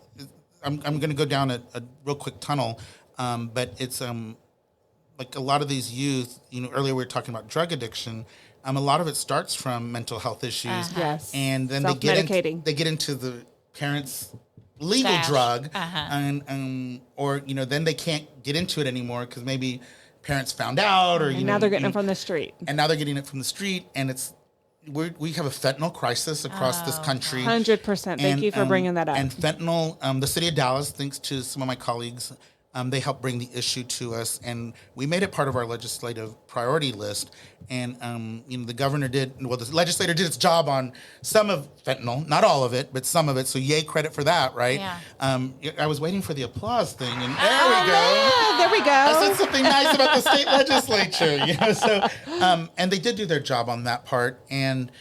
I'm going to go down a real quick tunnel, but it's like a lot of these youth. Earlier we were talking about drug addiction. A lot of it starts from mental health issues. Yes. And then they get into the parents' legal drug, or then they can't get into it anymore because maybe parents found out, or now they're getting it from the street. And now they're getting it from the street, and we have a fentanyl crisis across this country. 100%. Thank you for bringing that up. And fentanyl, the city of Dallas, thanks to some of my colleagues, they helped bring the issue to us, and we made it part of our legislative priority list. And the the legislator did its job on some of fentanyl, not all of it, but some of it. So yay, credit for that, right? Yeah. I was waiting for the applause thing, and there we go. There we go. I said something nice about the state legislature, So, and they did do their job on that part, and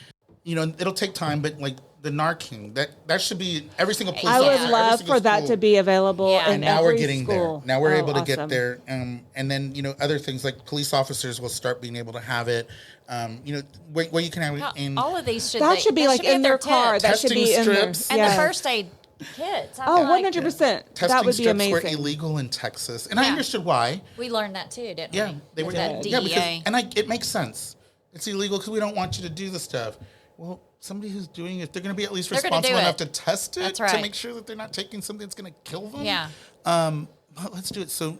it'll take time, but like the Narcan, that should be every single police I officer, would love for that to be available in and now every we're getting school. there. Now we're able to awesome. get there, and then other things like police officers will start being able to have it. Where you can have it in all of these should be like in their car. That should testing be in there. strips. And the first aid kids. I Oh, feel like 100%. Testing That would be strips amazing. were illegal in Texas, and I Yeah. understood why. we learned that too, didn't Yeah, we? they were. With that Yeah, because DEA. it makes sense. It's illegal because we don't want you to do the stuff. Well, somebody who's doing it, they're going to be at least They're gonna responsible do enough it. to test it That's to right. make sure that they're not taking something that's going to kill them. Yeah. But let's do it. So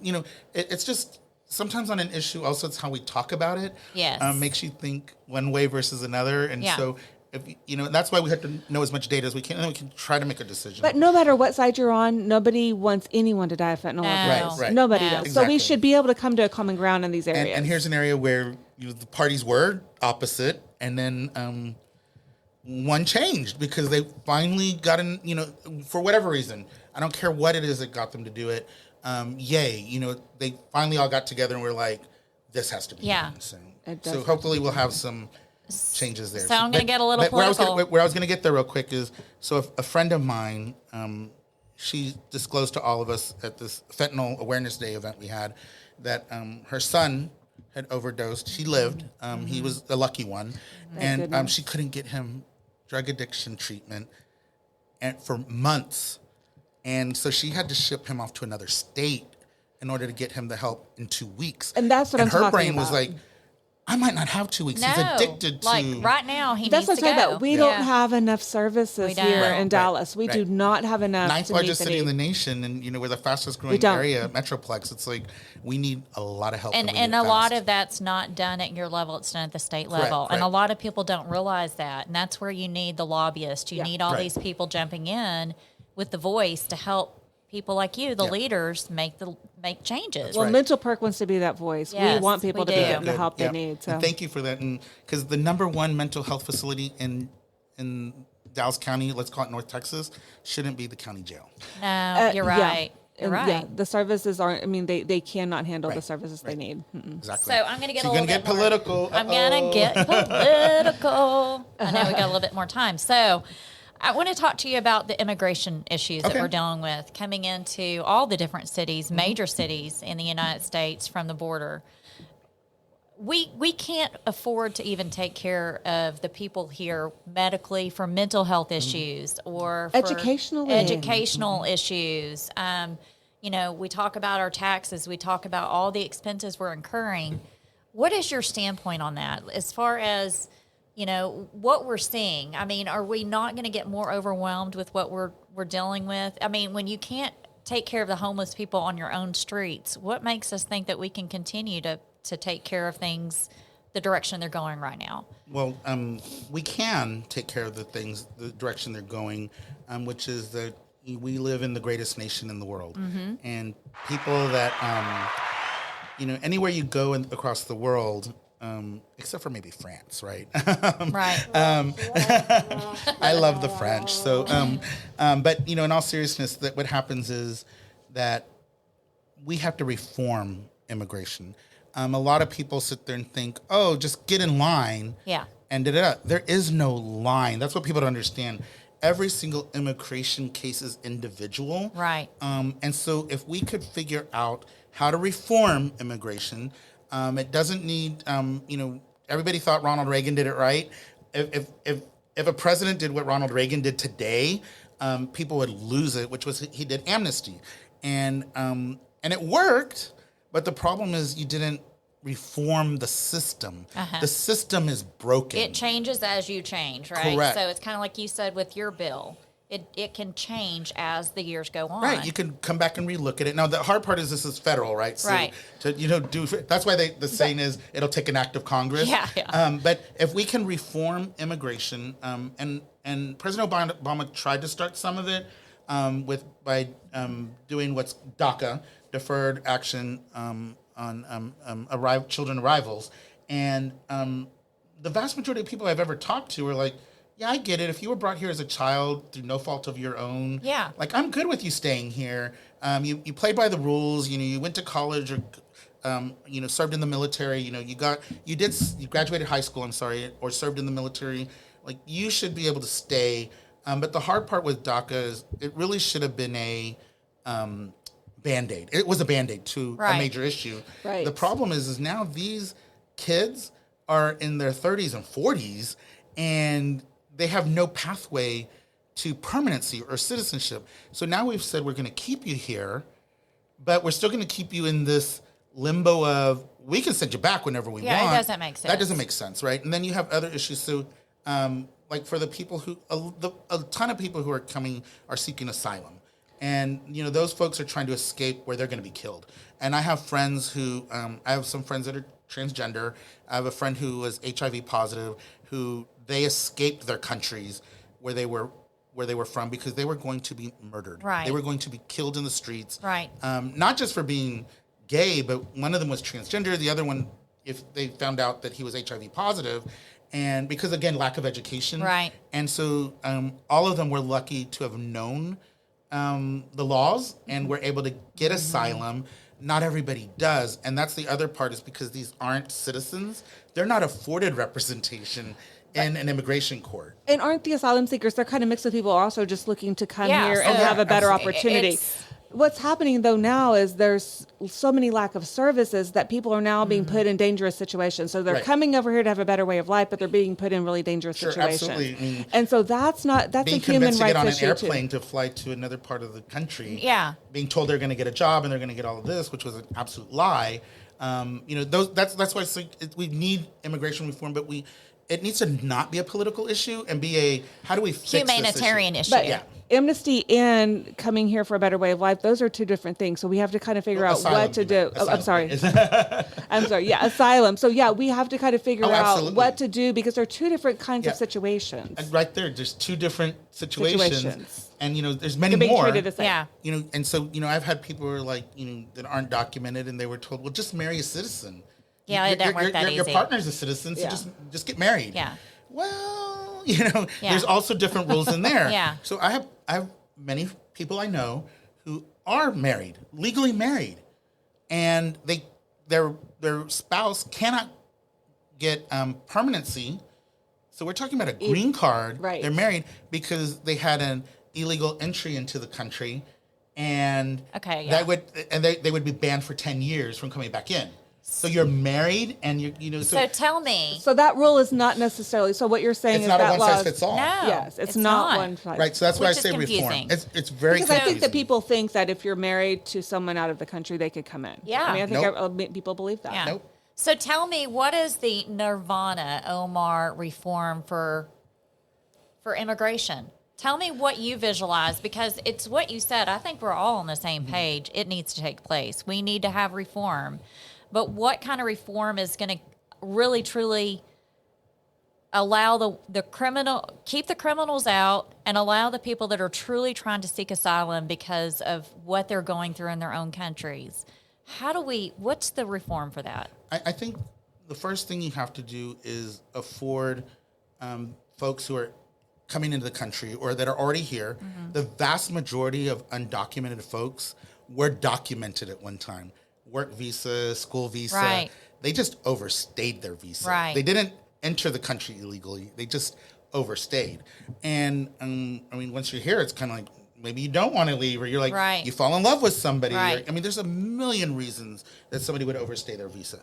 it's just sometimes on an issue. Also, it's how we talk about it. Yes. Makes you think one way versus another, and Yeah. so. If, that's why we have to know as much data as we can, and then we can try to make a decision. But no matter what side you're on, nobody wants anyone to die of fentanyl. No. Right. Nobody No. does. So Exactly. we should be able to come to a common ground in these areas. And here's an area where the parties were opposite, and then one changed because they finally got in. For whatever reason, I don't care what it is that got them to do it. They finally all got together and were like, "This has to be Yeah. done." So, It does so have hopefully we'll have some changes there. So I'm gonna get a little but where I was political. going to get there real quick is a friend of mine. She disclosed to all of us at this Fentanyl Awareness Day event we had that her son had overdosed. She lived. He was the lucky one. And goodness. she couldn't get him drug addiction treatment for months. And so she had to ship him off to another state in order to get him the help in 2 weeks. And that's what I'm her talking brain was about. like, I might not have 2 weeks. No. He's addicted to... Like right now, he That's needs what to I'm go. talking about. We Yeah. don't have enough services We don't. here Right, in Dallas. We do right. not have enough Ninth to meet largest the city in need. the nation, and we're the fastest growing don't. area, Metroplex. It's like we need a lot of help. And we a need lot fast. of that's not done at your level; it's done at the state Correct, level. And a correct. lot of people don't realize that, and that's where you need the lobbyists. You Yeah. need all Right. these people jumping in with the voice to help people like you, the Yeah. leaders, make changes. Well, right. Mental Perk wants to be that voice. Yes, we want people we to do. be getting the Good. help Yeah. they need. So And thank you for that. And because the number one mental health facility in Dallas County, let's call it North Texas, shouldn't be the county jail. No, you're yeah. right. You're And, right. Yeah, the services aren't. I mean, they cannot handle the Right. services they need. Mm-mm. Exactly. So I'm going to get So a you're little gonna bit get political. I'm going to get political. I know we got a little bit more time. So I want to talk to you about the immigration issues that Okay. we're dealing with coming into all the different cities, major cities in the United States from the border. We can't afford to even take care of the people here medically for mental health issues or for Educationally. educational issues. We talk about our taxes. We talk about all the expenses we're incurring. What is your standpoint on that as far as, what we're seeing? I mean, are we not going to get more overwhelmed with what we're dealing with? I mean, when you can't take care of the homeless people on your own streets, what makes us think that we can continue to take care of things the direction they're going right now? Well, we can take care of the direction they're going, which is that we live in the greatest nation in the world. Mm-hmm. And people that, anywhere you go across the world, except for maybe France, right? Right. I love the French. So, but in all seriousness, that what happens is that we have to reform immigration. A lot of people sit there and think, "Oh, just get in line." Yeah. And da-da-da. There is no line. That's what people don't understand. Every single immigration case is individual. Right. And so if we could figure out how to reform immigration, it doesn't need, everybody thought Ronald Reagan did it right. If a president did what Ronald Reagan did today, people would lose it, which was he did amnesty. And it worked, but the problem is you didn't reform the system. Uh-huh. The system is broken. It changes as you change, right? Correct. So it's kind of like you said with your bill. It can change as the years go on. Right, you can come back and relook at it. Now, the hard part is this is federal, right? So Right. that's why the saying is it'll take an act of Congress. Yeah. But if we can reform immigration, and President Obama tried to start some of it by doing what's DACA, Deferred Action on Children Arrivals, and the vast majority of people I've ever talked to are like, yeah, I get it. If you were brought here as a child through no fault of your own, Yeah. like I'm good with you staying here. You played by the rules. You went to college or served in the military. You graduated high school. I'm sorry, or served in the military. Like you should be able to stay. But the hard part with DACA is it really should have been a Band-Aid. It was a Band-Aid to Right. a major issue. Right. The problem is now these kids are in their 30s and 40s, and they have no pathway to permanency or citizenship. So now we've said we're going to keep you here, but we're still going to keep you in this limbo of we can send you back whenever we want. Yeah, it doesn't make sense. That doesn't make sense, right? And then you have other issues. So, like for the people who, a ton of people who are coming are seeking asylum. And, those folks are trying to escape where they're going to be killed. And I have friends who, I have some friends that are transgender. I have a friend who was HIV positive, who they escaped their countries where they were from because they were going to be murdered. Right. They were going to be killed in the streets. Right. Not just for being gay, but one of them was transgender. The other one, if they found out that he was HIV positive, and because, again, lack of education. Right. And so all of them were lucky to have known the laws and were able to get asylum. Not everybody does. And that's the other part, is because these aren't citizens, they're not afforded representation in an immigration court. And aren't the asylum seekers, they're kind of mixed with people also just looking to come Yeah, here so and have a better absolutely. opportunity. What's happening, though, now is there's so many lack of services that people are now being put in dangerous situations. So they're Right. coming over here to have a better way of life, but they're being put in really dangerous Sure, situations. absolutely. I mean, And so that's a being human convinced to get rights on an issue, airplane too. to fly to another part of the country. Yeah. Being told they're going to get a job and they're going to get all of this, which was an absolute lie. That's why we need immigration reform, but it needs to not be a political issue and be a how do we fix Humanitarian this issue. But Yeah. amnesty and coming here for a better way of life, those are two different things. So we have to kind of figure out Asylum, what to you do. meant. Oh, I'm Asylum. sorry. I'm sorry. Yeah, asylum. So yeah, we have to kind of figure out absolutely. what to do because there are two different kinds Yeah. of situations. And right there, there's two different situations. And there's many They're being more. treated the same. Yeah. And so I've had people who are like that aren't documented, and they were told, well, just marry a citizen. Yeah, it doesn't work that Your easy. partner's a citizen, so Yeah. just get married. Yeah. Well, Yeah. there's also different rules in there. Yeah. So I have many people I know who are married, legally married, and their spouse cannot get permanency. So we're talking about a green card. Right. They're married because they had an illegal entry into the country, and Okay, yeah. they would be banned for 10 years from coming back in. So you're married, and So tell me. So that rule is not necessarily. So what you're saying it's is not a that one law size is- fits all. No. Yes, it's not one size. Right. So that's why I Which is say confusing. reform. It's very Because I think that confusing. people think that if you're married to someone out of the country, they could come in. Yeah. I mean, I think Nope. people believe that. Yeah. Nope. So tell me, what is the Nirvana Omar reform for immigration? Tell me what you visualize, because it's what you said. I think we're all on the same page. It needs to take place. We need to have reform. But what kind of reform is going to really, truly allow the criminal, keep the criminals out and allow the people that are truly trying to seek asylum because of what they're going through in their own countries? What's the reform for that? I think the first thing you have to do is afford folks who are coming into the country or that are already here. The vast majority of undocumented folks were documented at one time. Work visa, school visa. Right. They just overstayed their visa. Right. They didn't enter the country illegally. They just overstayed. And once you're here, it's kind of like, maybe you don't want to leave, or you're like, Right. you fall in love with somebody. Right. There's a million reasons that somebody would overstay their visa.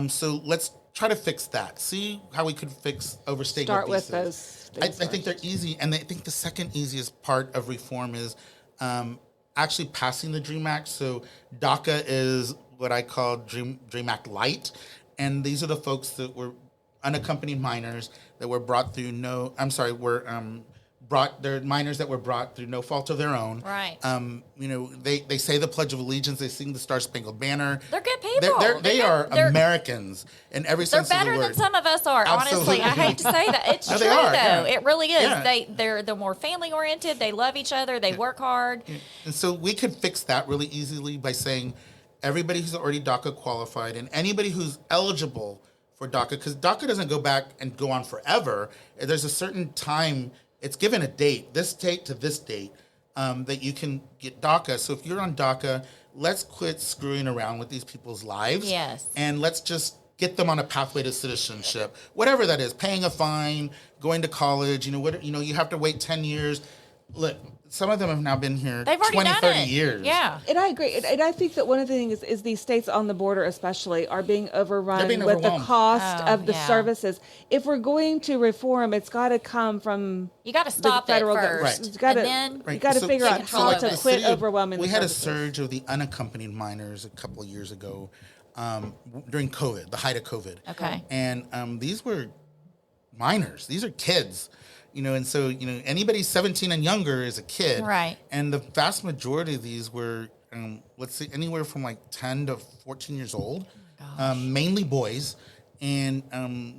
So let's try to fix that. See how we could fix overstaying Start of with visas. those things I think they're easy, and I think the second easiest part of reform is actually passing the DREAM Act. So DACA is what I call DREAM Act Light, and these are the folks that were unaccompanied minors that were brought through they're minors that were brought through no fault of their own. Right. They say the Pledge of Allegiance, they sing the Star Spangled Banner. They're good people. They are They're- Americans in every They're sense of the better word. than some of us are. Absolutely. Honestly, I hate to say that. It's No, true, they are, though. yeah. It really is. Yeah. They're more family oriented. They love each other. They work hard. And so we could fix that really easily by saying everybody who's already DACA qualified and anybody who's eligible for DACA, because DACA doesn't go back and go on forever. There's a certain time, it's given a date, this date to this date, that you can get DACA. So if you're on DACA, let's quit screwing around with these people's lives. Yes. And let's just get them on a pathway to citizenship, whatever that is, paying a fine, going to college, you have to wait 10 years. Look, some of them have now been here They've already 20, done 30 it. years. Yeah. And I agree. And I think that one of the things is these states on the border especially are being overrun They're being with the overwhelmed. cost Oh, of the yeah. services. If we're going to reform, it's got to come from You got to the stop it federal first. government. It's gotta, And then you got to So- figure Take out control how of to it. quit city of- overwhelming We the had a services. surge of the unaccompanied minors a couple of years ago during COVID, the height of COVID. Okay. And these were minors. These are kids. And so, anybody 17 and younger is a kid. Right. And the vast majority of these were, let's say, anywhere from like 10 to 14 years old, mainly boys. And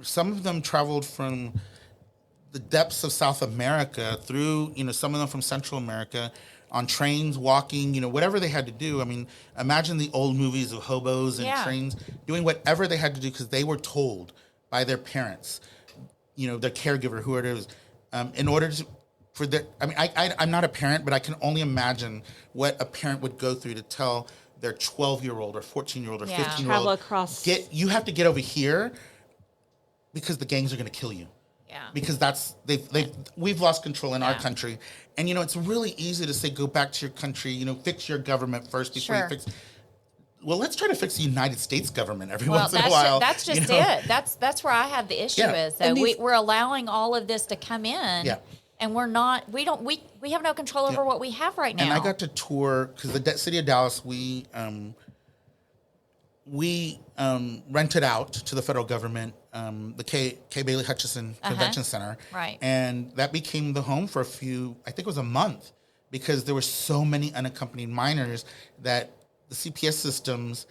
some of them traveled from the depths of South America through, some of them from Central America on trains, walking, whatever they had to do. I mean, imagine the old movies of hobos and Yeah. trains doing whatever they had to do because they were told by their parents, their caregiver, whoever it is, in order to, for their, I mean, I'm not a parent, but I can only imagine what a parent would go through to tell their 12-year-old or 14-year-old or Yeah. 15-year-old, Travel across. you have to get over here because the gangs are going to kill you. Yeah. Because we've lost control in our Yeah. country. And, it's really easy to say, go back to your country, fix your government first before Sure. you fix. Well, let's try to fix the United States government every Well, once in a while. that's just you know? it. That's where I have the issue Yeah. is that And these- we're allowing all of this to come in. Yeah. And we have no control over what we have right now. And I got to tour because the city of Dallas, we rented out to the federal government the K. Bailey Hutchison Convention Center, Right. And that became the home for I think it was a month, because there were so many unaccompanied minors that the CPS systems,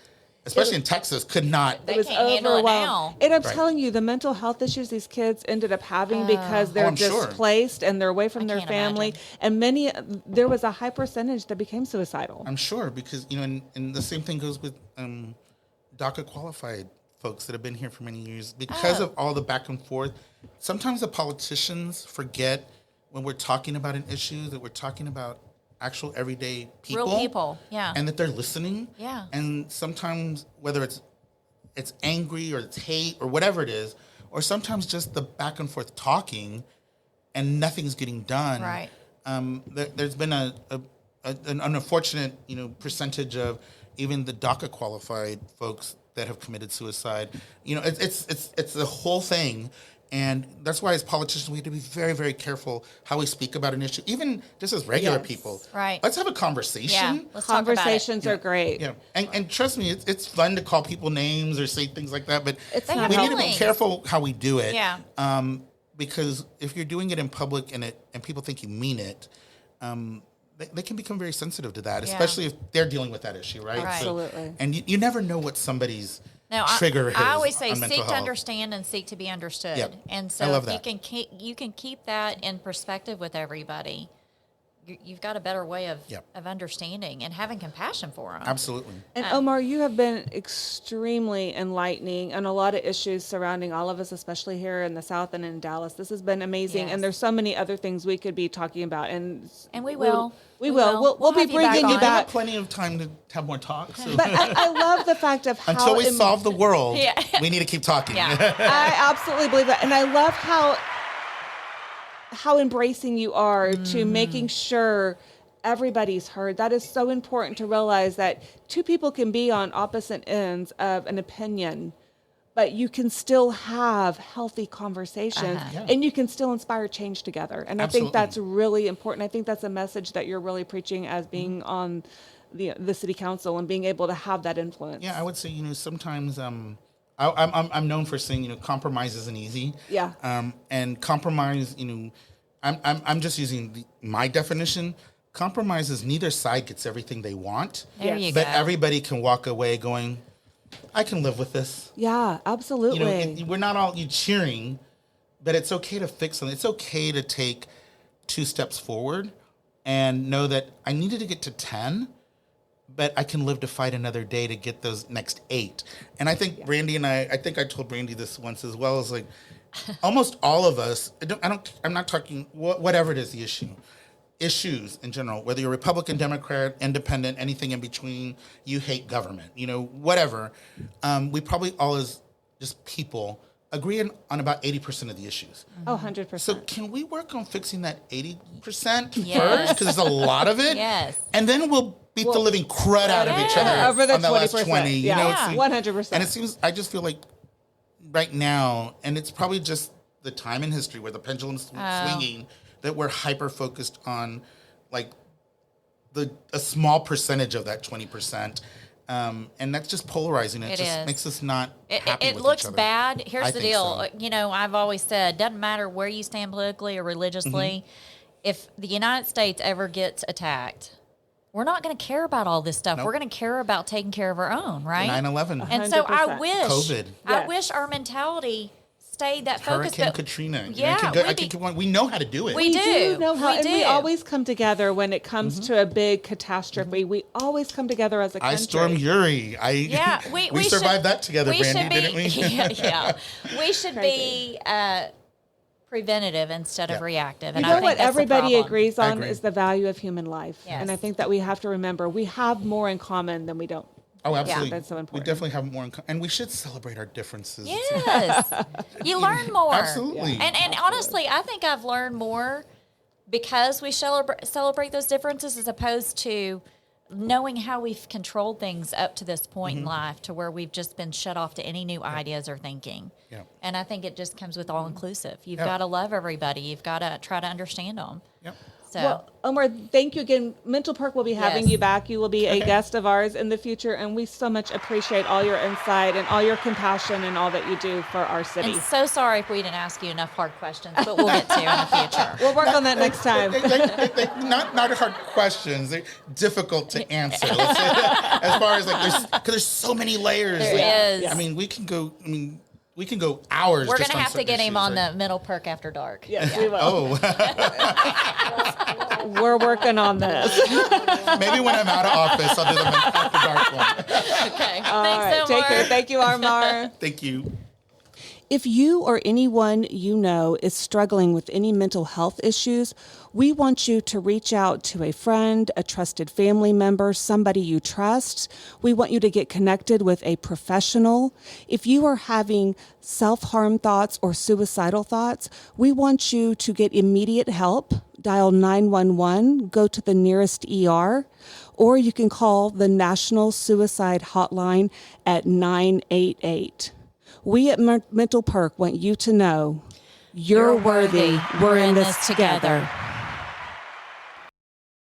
especially in Texas, could not. They It was can't handle it overwhelmed. now. And I'm Right. telling you, the mental health issues these kids ended up having because they're I'm sure. displaced and they're away from their can't family. imagine. And there was a high percentage that became suicidal. I'm sure, because and the same thing goes with DACA qualified folks that have been here for many years because of all the back and forth. Sometimes the politicians forget when we're talking about an issue that we're talking about actual everyday people, Real people, yeah. and that they're listening. Yeah. And sometimes whether it's angry or it's hate or whatever it is, or sometimes just the back and forth talking, and nothing's getting done. Right. There's been an unfortunate, percentage of even the DACA qualified folks that have committed suicide. It's the whole thing. And that's why as politicians, we have to be very, very careful how we speak about an issue, even just as regular Yes. people. Right. Let's have a conversation. Yeah. Let's talk about it. Conversations are great. Yeah, and trust me, it's fun to call people names or say things like that, but It's They not have we need to feelings. be careful how we do it. Yeah. Because if you're doing it in public and people think you mean it, they can become very sensitive to that, Yeah. especially if they're dealing with that issue, right? Right. Absolutely. And you never know what somebody's Now, trigger is. I always say on seek mental to health. understand and seek to be understood. Yep. And so I love if that. you can keep that in perspective with everybody, you've got a better way of Yep. understanding and having compassion for them. Absolutely. And Omar, you have been extremely enlightening on a lot of issues surrounding all of us, especially here in the South and in Dallas. This has been amazing, Yes. and there's so many other things we could be talking about. And And we will. We will. We'll be have you back bringing you on. I have back. plenty of time to have more talk. So. But I love the fact of how Until we solve the world, Yeah. we need to keep talking. Yeah. I absolutely believe that, and I love how embracing you are to making sure everybody's heard. That is so important to realize that two people can be on opposite ends of an opinion, but you can still have healthy conversations Uh-huh. Yeah. and you can still inspire change together. And I think Absolutely. that's really important. I think that's a message that you're really preaching as being on the city council and being able to have that influence. Yeah, I would say sometimes I'm known for saying compromise isn't easy. Yeah. And compromise I'm just using my definition. Compromise is neither side gets everything they want, There Yes. you but go. everybody can walk away going, I can live with this. Yeah, absolutely. We're not all cheering, but it's okay to fix something. It's okay to take 2 steps forward and know that I needed to get to 10, but I can live to fight another day to get those next 8. And I think Brandy and I think I told Brandy this once as well, is like almost all of us, I'm not talking whatever it is, the issues in general, whether you're Republican, Democrat, independent, anything in between, you hate government, whatever. We probably all as just people agree on about 80% of the issues. Oh, 100%. So can we work on fixing that 80% Yes. first? Because there's a lot of it. Yes. And then we'll beat the living crud out of each other over the on the last 20%. 20. You know, Yeah, 100%. And it seems, I just feel like right now, and it's probably just the time in history where the pendulum's swinging, that we're hyper-focused on like a small percentage of that 20%. And that's just polarizing. It just is. makes us not happy It with looks each other. bad. Here's I the think deal. so. You know, I've always said, doesn't matter where you stand politically or religiously. If the United States ever gets attacked, we're not going to care about all this stuff. Nope. We're going to care about taking care of our own, right? 9/11. And so I 100%. wish, COVID. I Yes. wish our mentality stayed that focused. Hurricane but- Katrina. Yeah, I can keep going. We know how to do it. We do. know how, We and we do. always come together when it comes to a big catastrophe. We always come together as a country. I stormed Uri. Yeah, we survived should, that together, we Brandy, should be, didn't we? yeah. We should be preventative instead of Yeah. reactive. You And I know think what that's the everybody problem. agrees I on agree. is the value of human life. Yes. And I think that we have to remember we have more in common than we don't. Oh, absolutely. that's so We important. definitely have more in common. And we should celebrate our differences. Yes. You learn more. Absolutely. And honestly, I think I've learned more because we celebrate those differences as opposed to knowing how we've controlled things up to this point in life to where we've just been shut off to any new ideas or thinking. Yeah. And I think it just comes with all inclusive. You've Yeah. got to love everybody. You've got to try to understand them. Yep. So Well, Omar, thank you again. Mental Perk will be having Yes. you back. You will be a guest of ours in the future, and we so much appreciate all your insight and all your compassion and all that you do for our city. and so sorry if we didn't ask you enough hard questions, but we'll get to in the future. We'll work on that next time. Not hard questions. They're difficult to answer. Let's say that. As far as like, there's so many layers. There Like, is. I mean, we can go hours. We're just going to on have to certain get him issues, on right? the Middle Perk After Dark. Yes, we will. Oh, We're working on this. maybe when I'm out of office, I'll do the after dark one. Okay. All Thanks right, so take much. care. Thank you, Omar. Thank you. If you or anyone you know is struggling with any mental health issues, we want you to reach out to a friend, a trusted family member, somebody you trust. We want you to get connected with a professional. If you are having self-harm thoughts or suicidal thoughts, we want you to get immediate help. Dial 911, go to the nearest ER, or you can call the National Suicide Hotline at 988. We at Mental Perk want you to know you're worthy. We're in this together.